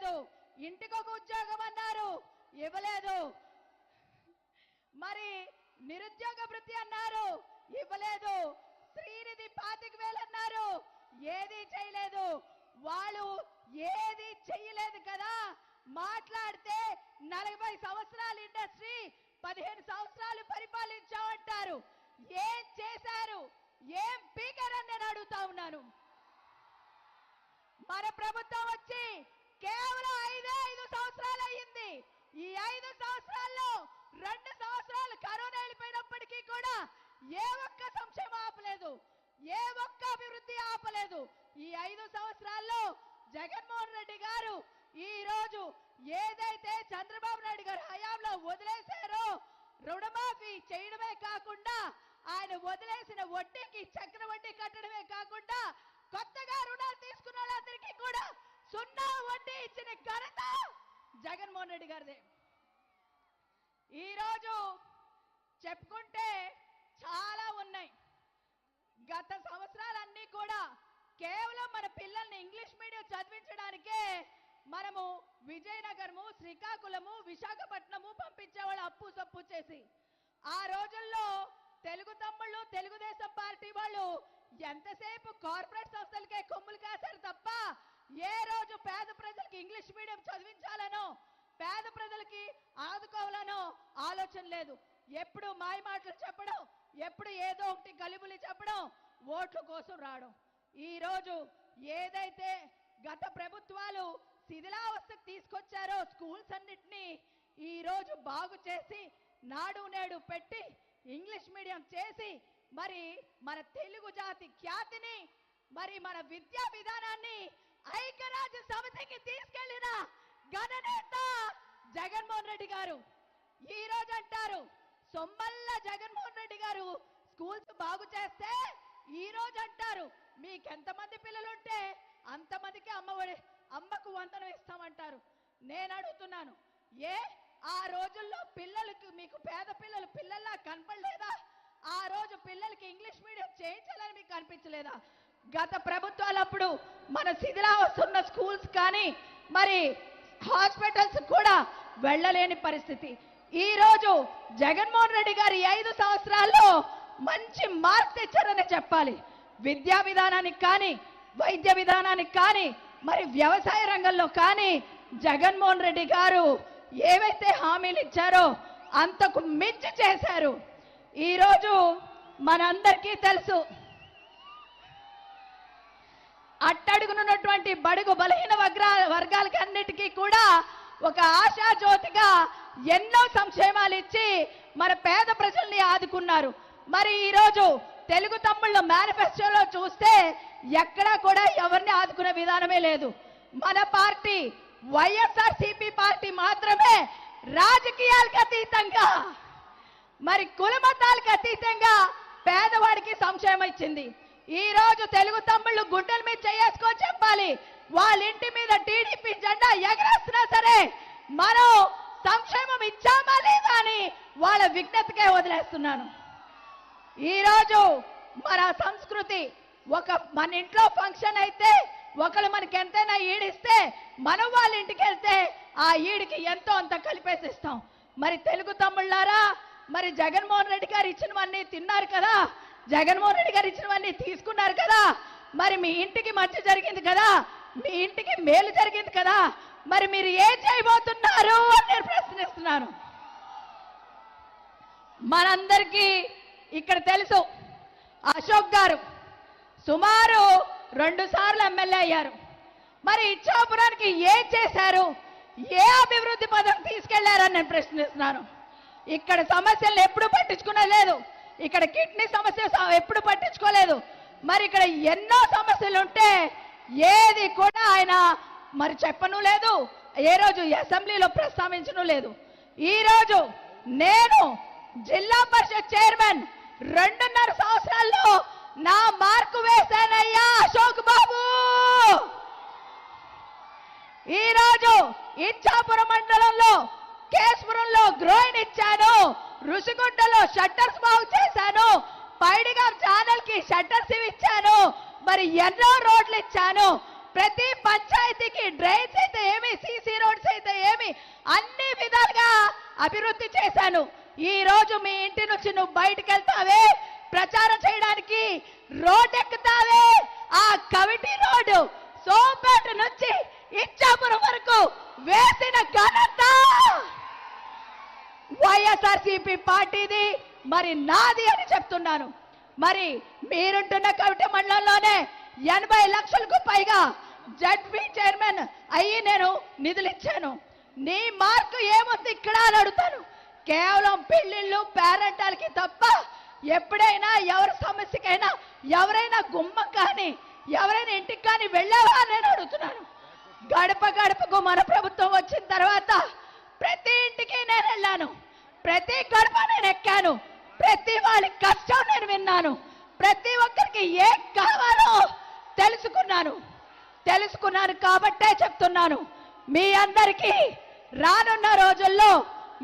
ఇవ్వలేదు. ఇంటికి ఒక ఉద్యోగం అన్నారు, ఇవ్వలేదు. మరి నిరుద్యోగ వృత్తి అన్నారు, ఇవ్వలేదు. శ్రీనిధి 25,000 అన్నారు, ఏది చేయలేదు. వాళ్ళు ఏది చేయలేదు కదా. మాట్లాడితే 40 సంవత్సరాల ఇండస్ట్రీ 15 సంవత్సరాలు పరిపాలించామంటారు. ఏం చేశారు, ఏం పీకరని నేను అడుగుతా ఉన్నాను. మన ప్రభుత్వం వచ్చి కేవలం 5 సంవత్సరాలు అయ్యింది. ఈ 5 సంవత్సరాల్లో 2 సంవత్సరాలు కరోనా వెళ్ళిపోయినప్పటికీ కూడా ఏ ఒక్క సంక్షేమం ఆపలేదు, ఏ ఒక్క అభివృద్ధి ఆపలేదు. ఈ 5 సంవత్సరాల్లో జగన్మోహన్ రెడ్డి గారు ఈ రోజు ఏదైతే చంద్రబాబు నాయుడు గారు హయాంలో వదిలేశారో రుణమాఫీ చేయడమే కాకుండా ఆయన వదిలేసిన వడ్డీకి చక్రవడ్డీ కట్టడమే కాకుండా కొత్తగా రుణాలు తీసుకున్న వాళ్ళందరికీ కూడా 0 వడ్డీ ఇచ్చిన ఘనత జగన్మోహన్ రెడ్డి గారిదే. ఈరోజు చెప్పుకుంటే చాలా ఉన్నాయి. గత సంవత్సరాలన్నీ కూడా కేవలం మన పిల్లల్ని ఇంగ్లీష్ మీడియం చదివించడానికే మనము విజయనగరము, శ్రీకాకుళము, విశాఖపట్నము పంపించేవాళ్ళు అప్పు సప్పు చేసి. ఆ రోజుల్లో తెలుగు తమ్ముళ్ళు, తెలుగుదేశం పార్టీ వాళ్ళు ఎంతసేపు కార్పొరేట్ సంస్థలకే కొమ్ములు కాశారు తప్ప ఏ రోజు పేద ప్రజలకి ఇంగ్లీష్ మీడియం చదివించాలనో పేద ప్రజలకి ఆదుకోవాలనో ఆలోచన లేదు. ఎప్పుడు మాయ మాటలు చెప్పడం, ఎప్పుడు ఏదో ఒకటి గలిబులి చెప్పడం, ఓట్ల కోసం రావడం. ఈ రోజు ఏదైతే గత ప్రభుత్వాలు శిథిలావస్థకు తీసుకొచ్చారో స్కూల్స్ అన్నిటినీ ఈ రోజు బాగు చేసి నాడు నేడు పెట్టి ఇంగ్లీష్ మీడియం చేసి మరి మన తెలుగు జాతి ఖ్యాతిని, మరి మన విద్యా విధానాన్ని ఐక్యరాజ్య సమితికి తీసుకెళ్లిన ఘననేత జగన్మోహన్ రెడ్డి గారు. ఈ రోజు అంటారు సొమ్మల్ల జగన్మోహన్ రెడ్డి గారు స్కూల్స్ బాగు చేస్తే, ఈ రోజు అంటారు మీకెంతమంది పిల్లలుంటే అంతమందికి అమ్మకు వందనం ఇస్తామంటారు. నేను అడుగుతున్నాను, ఆ రోజుల్లో పిల్లలకు మీకు పేద పిల్లల్లా కనపడలేదా? ఆ రోజు పిల్లలకి ఇంగ్లీష్ మీడియం చేయించాలని మీకు కనిపించలేదా? గత ప్రభుత్వాలప్పుడు మన శిథిలావస్థ స్కూల్స్ కానీ మరి హాస్పిటల్స్ కూడా వెళ్ళలేని పరిస్థితి. ఈ రోజు జగన్మోహన్ రెడ్డి గారు 5 సంవత్సరాల్లో మంచి మార్పు తెచ్చారని చెప్పాలి. విద్యా విధానానికి కానీ, వైద్య విధానానికి కానీ, మరి వ్యవసాయ రంగంలో కానీ జగన్మోహన్ రెడ్డి గారు ఏవైతే హామీలు ఇచ్చారో అంతకు మించి చేశారు. ఈరోజు మనందరికీ తెలుసు, అట్టడుగునున్నటువంటి బడుగు బలహీన వర్గాలకి అన్నిటికీ కూడా ఒక ఆశాజ్యోతిగా ఎన్నో సంక్షేమాలు ఇచ్చి మన పేద ప్రజల్ని ఆదుకున్నారు. మరి ఈరోజు తెలుగు తమ్ముళ్ళ మేనిఫెస్టోలో చూస్తే ఎక్కడా కూడా ఎవరిని ఆదుకునే విధానమే లేదు. మన పార్టీ వైఎస్ఆర్సీపీ పార్టీ మాత్రమే రాజకీయాలకు అతీతంగా, మరి కుల మతాలకు అతీతంగా పేదవాడికి సంక్షేమం ఇచ్చింది. ఈ రోజు తెలుగు తమ్ముళ్ళు గుండెల మీద చేసుకొని చెప్పాలి, వాళ్ళ ఇంటి మీద టీడీపీ జెండా ఎగరేస్తున్నా సరే మనం సంక్షేమం ఇచ్చామా లేదా అని వాళ్ళ విజ్ఞతకే వదిలేస్తున్నాను. ఈరోజు మన సంస్కృతి, మన ఇంట్లో ఫంక్షన్ అయితే ఒకళ్ళు మనకి ఎంతైనా ఈడిస్తే మనం వాళ్ళ ఇంటికి వెళ్తే ఆ ఈడికి ఎంతో అంత కలిపేసిస్తాం. మరి తెలుగు తమ్ముళ్ళారా, మరి జగన్మోహన్ రెడ్డి గారు ఇచ్చినవన్నీ తిన్నారు కదా, జగన్మోహన్ రెడ్డి గారు ఇచ్చినవన్నీ తీసుకున్నారు కదా, మరి మీ ఇంటికి మంచి జరిగింది కదా, మీ ఇంటికి మేలు జరిగింది కదా, మరి మీరు ఏం చేయబోతున్నారు అని నేను ప్రశ్నిస్తున్నాను. మనందరికీ ఇక్కడ తెలుసు, అశోక్ గారు సుమారు 2 సార్లు ఎమ్మెల్యే అయ్యారు. మరి ఇచ్చాపురానికి ఏం చేశారు, ఏ అభివృద్ధి పదం తీసుకెళ్లారని నేను ప్రశ్నిస్తున్నాను. ఇక్కడ సమస్యలను ఎప్పుడు పట్టించుకునలేదు, ఇక్కడ కిడ్నీ సమస్య ఎప్పుడు పట్టించుకోలేదు. మరి ఇక్కడ ఎన్నో సమస్యలు ఉంటే ఏది కూడా ఆయన మరి చెప్పను లేదు, ఏ రోజు అసెంబ్లీలో ప్రస్తావించను లేదు. ఈ రోజు నేను జిల్లా పరిషత్ చైర్మన్ 2.5 సంవత్సరాల్లో నా మార్కు వేశానయ్యా అశోక్ బాబు. ఈ రోజు ఇచ్చాపురం మండలంలో కేశపురంలో గ్రోయిన్ ఇచ్చాను, రుషిగుంటలో షట్టర్స్ బాగు చేశాను, పైడిగా ఛానల్ కి షట్టర్స్ ఇచ్చాను, మరి ఎన్నో రోడ్లు ఇచ్చాను. ప్రతి పంచాయతీకి డ్రైన్స్ అయితే ఏమి, సీసీ అభివృద్ధి చేశాను. ఈ రోజు మీ ఇంటి నుంచి నువ్వు బయటకు వెళ్తావే ప్రచారం చేయడానికి, రోడ్ ఎక్కుతావే, ఆ కవిటి రోడ్డు సోంపేట నుంచి ఇచ్చాపురం వరకు వేసిన ఘనత వైఎస్ఆర్సీపీ పార్టీది, మరి నాది అని చెప్తున్నాను. మరి మీరుంటున్న కవిటి మండలంలోనే 80 లక్షలకు పైగా జడ్పీ చైర్మన్ అయ్యి నేను నిధులు ఇచ్చాను. నీ మార్కు ఏముంది ఇక్కడ అని అడుగుతాను. కేవలం పెళ్లిళ్ళు పేరెంటాలకి తప్ప ఎప్పుడైనా ఎవరి సమస్యకైనా ఎవరైనా గుమ్మం కానీ ఎవరైనా ఇంటికి కానీ వెళ్ళావా నేను అడుగుతున్నాను. గడప గడపకు మన ప్రభుత్వం వచ్చిన తర్వాత ప్రతి ఇంటికి నేను వెళ్ళాను, ప్రతి గడప నేను ఎక్కాను, ప్రతి వాళ్ళ కష్టం నేను విన్నాను, ప్రతి ఒక్కరికి ఏం కావాలో తెలుసుకున్నాను కాబట్టే చెప్తున్నాను. మీ అందరికీ రానున్న రోజుల్లో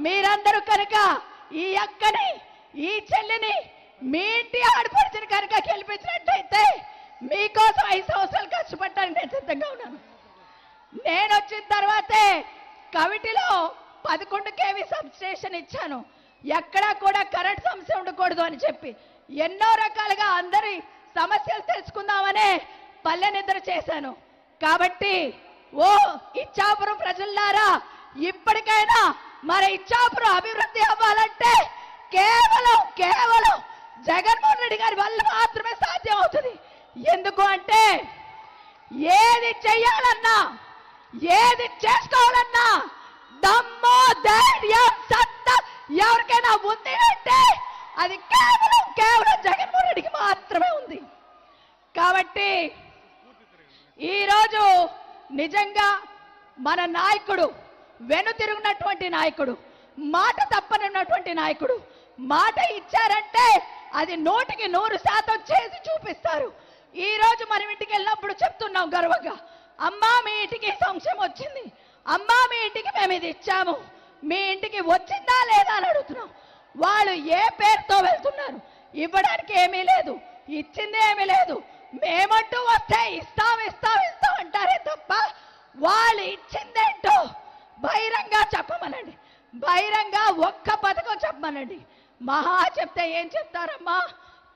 మీరందరూ కనుక ఈ అక్కని ఈ చెల్లిని మీ ఇంటి ఆడపడిచిన కనుక గెలిపించినట్టయితే మీకోసం 5 సంవత్సరాలు కష్టపడటానికి నేను సిద్ధంగా ఉన్నాను. నేను వచ్చిన తర్వాతే కవిటిలో 11 kV సబ్ స్టేషన్ ఇచ్చాను. ఎక్కడా కూడా కరెంట్ సమస్య ఉండకూడదు అని చెప్పి ఎన్నో రకాలుగా అందరి సమస్యలు తెలుసుకుందామనే పల్లె నిద్ర చేశాను. కాబట్టి ఓ ఇచ్చాపురం ప్రజలారా, ఇప్పటికైనా మన ఇచ్చాపురం అభివృద్ధి అవ్వాలంటే కేవలం జగన్మోహన్ రెడ్డి గారి వల్ల మాత్రమే సాధ్యం అవుతుంది. ఎందుకు అంటే ఏది చెయ్యాలన్నా ఏది చేసుకోవాలన్నా దమ్ము ధైర్యం సత్తా ఎవరికైనా ఉంది అంటే అది కేవలం జగన్మోహన్ రెడ్డికి మాత్రమే ఉంది. కాబట్టి ఈరోజు నిజంగా మన నాయకుడు వెనుతిరుగునటువంటి నాయకుడు, మాట తప్పనున్నటువంటి నాయకుడు, మాట ఇచ్చారంటే అది 100% చేసి చూపిస్తారు. ఈ రోజు మనం ఇంటికి వెళ్ళినప్పుడు చెప్తున్నాం గర్వంగా, అమ్మా మీ ఇంటికి సంక్షేమం వచ్చింది, అమ్మా మీ ఇంటికి మేము ఇది ఇచ్చాము, మీ ఇంటికి వచ్చిందా లేదా అని అడుగుతున్నాం. వాళ్ళు ఏ పేరుతో వెళ్తున్నారు? ఇవ్వడానికి ఏమీ లేదు, ఇచ్చింది ఏమీ లేదు. మేమంటూ వస్తే ఇస్తాం అంటారే తప్ప వాళ్ళు ఇచ్చిందేంటో బహిరంగ చెప్పమనండి, బహిరంగ ఒక్క పథకం చెప్పమనండి. మహా చెప్తే ఏం చెప్తారమ్మా,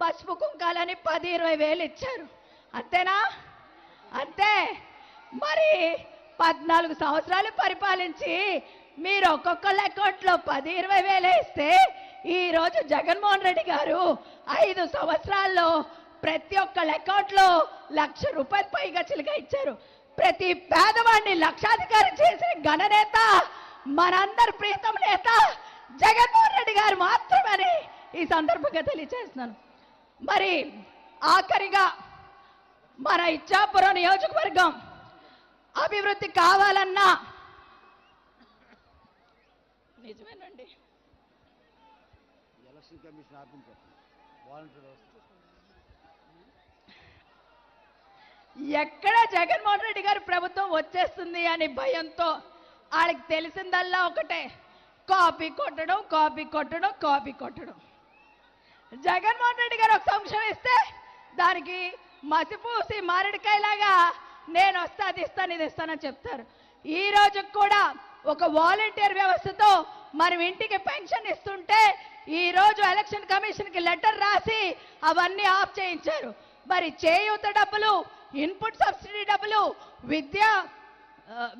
పసుపు కుంకాలని 10-20 వేలు ఇచ్చారు, అంతేనా? అంతే. మరి 14 సంవత్సరాలు పరిపాలించి మీరు ఒక్కొక్కళ్ళ అకౌంట్లో 10-20 వేలే ఇస్తే ఈరోజు జగన్మోహన్ రెడ్డి గారు 5 సంవత్సరాల్లో ప్రతి ఒక్కళ్ళ అకౌంట్లో ₹1,00,000 పైగా చిలుగా ఇచ్చారు. ప్రతి పేదవాడిని లక్షాధికారి చేసిన ఘననేత మనందరి ప్రీతం నేత జగన్మోహన్ రెడ్డి గారు మాత్రమే ఈ సందర్భంగా తెలియజేస్తున్నాను. మరి ఆఖరిగా మన ఇచ్చాపురం నియోజకవర్గం అభివృద్ధి కావాలన్నా నిజమేనండి, ఎలక్షన్ కమిషన్ ఆపించారు, ఎక్కడ జగన్మోహన్ రెడ్డి గారి ప్రభుత్వం వచ్చేస్తుంది అని భయంతో వాళ్ళకి తెలిసిందల్లా ఒకటే, కాపీ కొట్టడం. జగన్మోహన్ రెడ్డి గారు ఒక సంక్షేమం ఇస్తే దానికి మసిపూసి మారేడుకాయలాగా నేను వస్తా అది ఇస్తాను ఇది ఇస్తానని చెప్తారు. ఈ రోజు కూడా ఒక వాలంటీర్ వ్యవస్థతో మనం ఇంటికి పెన్షన్ ఇస్తుంటే ఈ రోజు ఎలక్షన్ కమిషన్కి లెటర్ రాసి అవన్నీ ఆఫ్ చేయించారు. మరి చేయూత డబ్బులు, ఇన్పుట్ సబ్సిడీ డబ్బులు,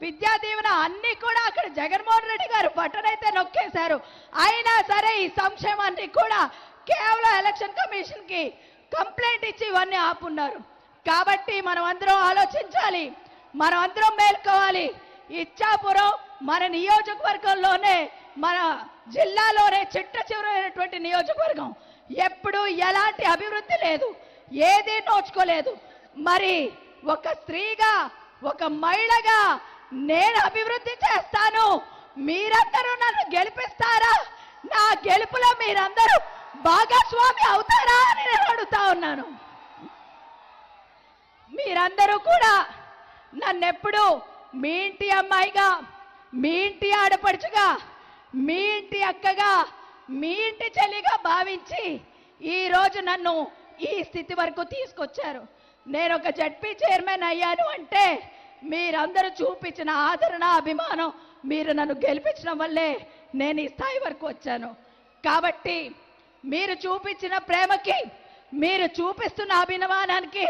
విద్యా దీవెన అన్ని కూడా అక్కడ జగన్మోహన్ రెడ్డి గారు బటన్ అయితే నొక్కేశారు. అయినా సరే ఈ సంక్షేమాన్ని కూడా కేవలం ఎలక్షన్ కమిషన్ కి కంప్లైంట్ ఇచ్చి ఇవన్నీ ఆపున్నారు. కాబట్టి మనం అందరం ఆలోచించాలి, మనం అందరం మేల్కోవాలి. ఇచ్చాపురం మన నియోజకవర్గంలోనే, మన జిల్లాలోనే చిట్ట చివరైనటువంటి నియోజకవర్గం. ఎప్పుడు ఎలాంటి అభివృద్ధి లేదు, ఏదీ నోచుకోలేదు. మరి ఒక స్త్రీగా, ఒక మహిళగా నేను అభివృద్ధి చేస్తాను, మీరందరూ నన్ను గెలిపిస్తారా? నా గెలుపులో మీరందరూ భాగస్వామి అవుతారా అని నేను అడుగుతా ఉన్నాను. మీరందరూ కూడా నన్నెప్పుడు మీ ఇంటి అమ్మాయిగా, మీ ఇంటి ఆడపడుచుగా, మీ ఇంటి అక్కగా, మీ ఇంటి చెల్లిగా భావించి ఈరోజు నన్ను ఈ స్థితి వరకు తీసుకొచ్చారు. నేను ఒక జడ్పీ చైర్మన్ అయ్యాను అంటే మీరందరూ చూపించిన ఆదరణ, అభిమానం, మీరు నన్ను గెలిపించడం వల్లే నేను ఈ స్థాయి వరకు వచ్చాను. కాబట్టి మీరు చూపించిన ప్రేమకి, మీరు చూపిస్తున్న అభిమానానికి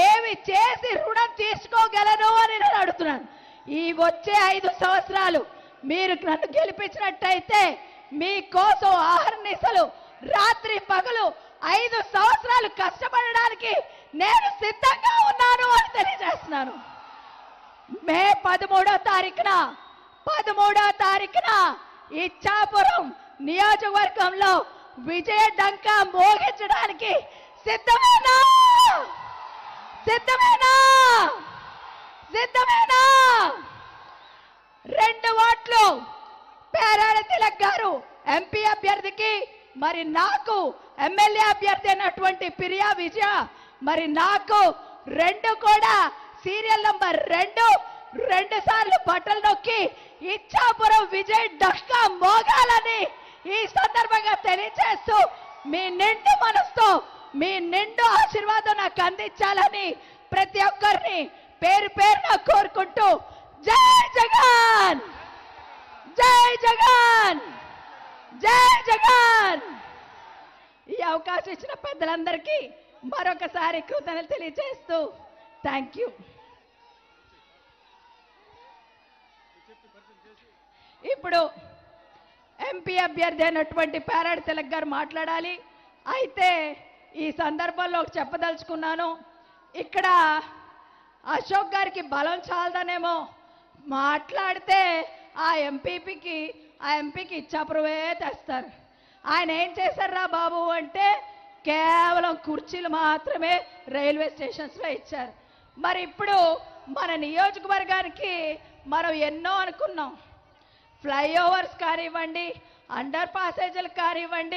ఏమి చేసి రుణం తీసుకోగలను అని నేను అడుగుతున్నాను. ఈ వచ్చే 5 సంవత్సరాలు మీరు నన్ను గెలిపించినట్టయితే మీకోసం ఆహర్నిశలు రాత్రి పగలు 5 సంవత్సరాలు కష్టపడడానికి నేను సిద్ధంగా ఉన్నాను అని తెలియజేస్తున్నాను. మే 13వ తారీఖున ఇచ్చాపురం నియోజకవర్గంలో విజయ డంకా మోగించడానికి సిద్ధమేనా? సిద్ధమేనా? సిద్ధమేనా? 2 ఓట్లు పేరాడ తిలక్ గారు ఎంపీ అభ్యర్థికి, మరి నాకు ఎమ్మెల్యే అభ్యర్థి అయినటువంటి పిరియా విజయ, మరి నాకు 2 కూడా సీరియల్ నంబర్ 2 సార్లు బట్టలు నొక్కి ఇచ్చాపురం విజయ్ డంకా మోగాలని ఈ సందర్భంగా తెలియజేస్తూ మీ నిండు మనసుతో మీ నిండు ఆశీర్వాదం నాకు అందించాలని ప్రతి ఒక్కరిని పేరు పేరున కోరుకుంటూ జై జగన్, జై జగన్, జై జగన్. ఈ అవకాశం ఇచ్చిన పెద్దలందరికీ మరొకసారి కృతజ్ఞతలు తెలియజేస్తూ థ్యాంక్ యూ. ఇప్పుడు ఎంపీ అభ్యర్థి అయినటువంటి పేరాడ తిలక్ గారు మాట్లాడాలి. అయితే ఈ సందర్భంలో చెప్పదలుచుకున్నాను, ఇక్కడ అశోక్ గారికి బలం చాలదనేమో మాట్లాడితే ఆ ఎంపీకి ఇచ్చాపురమే తెస్తారు. ఆయన ఏం చేశారా బాబు అంటే కేవలం కుర్చీలు మాత్రమే రైల్వే స్టేషన్స్లో ఇచ్చారు. మరి ఇప్పుడు మన నియోజకవర్గానికి మనం ఎన్నో అనుకున్నాం, ఫ్లైఓవర్స్ కానివ్వండి, అండర్ పాసేజీలు కానివ్వండి,